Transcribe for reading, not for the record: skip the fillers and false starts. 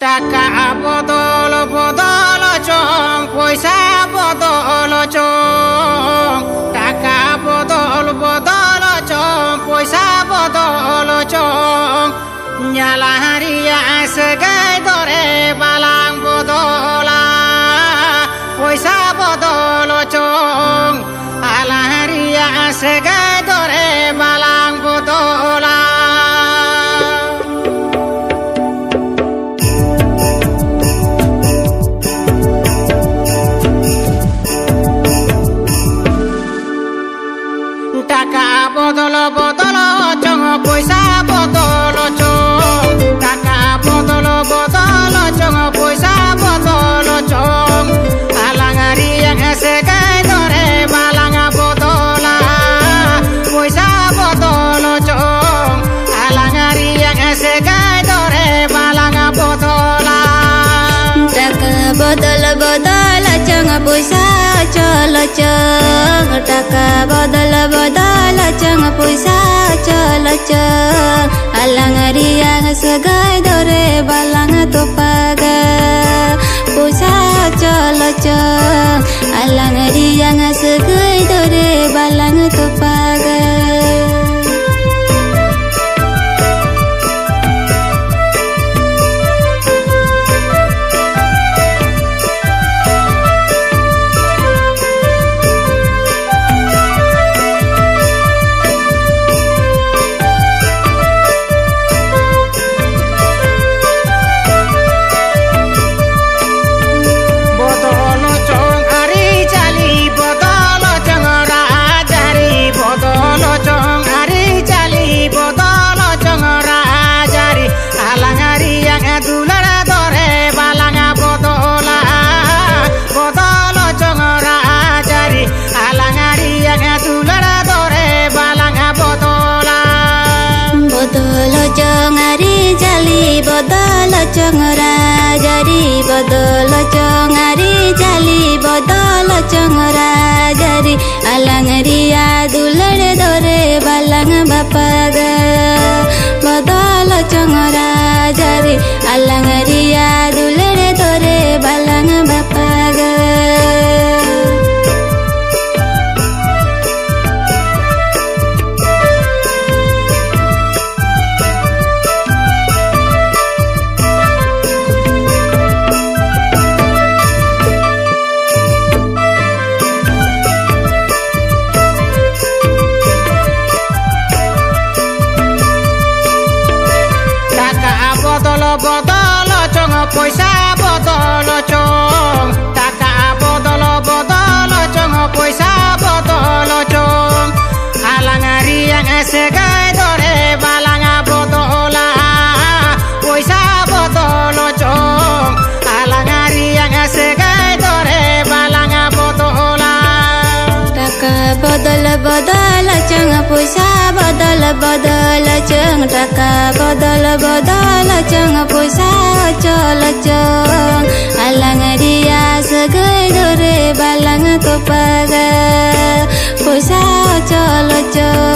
Taka botol botol chong, poisa botol chong. Taka botol botol chong, poisa botol chong. Nyala haria segai dore balang botola, poisa botol chong. Ala haria segai dore balang botola. Taka botol botol chong, poisa botol chong. Taka botol botol chong, poisa botol chong. Alang riang segai dore balang botola, poisa botol chong. Alang riang segai dore balang botola. Taka botol botol chong, poisa cholo chong. Taka botol botol chong, poisa cholo chong. Alang riang segai dore balang topaga, poisa cholo chong. Alang riang segai dore balang topaga. Bodol chong rajari, bodol chong ari jali, bodol chong rajari. Alang ria dulare dore balang bapaga, bodol chong rajari. Alang ria dulare dore balang bapaga. Botol chong, poisa botol chong. Taka botol botol chong, poisa botol chong. Alang riang segai dore balang botola, poisa botol chong. Alang riang segai dore balang botola. Taka botol botol chong, poisa botol botol chong. Taka botol botol chong, poisa cholo chong. Alang ria segai dore balang topaga, poisa cholo chong.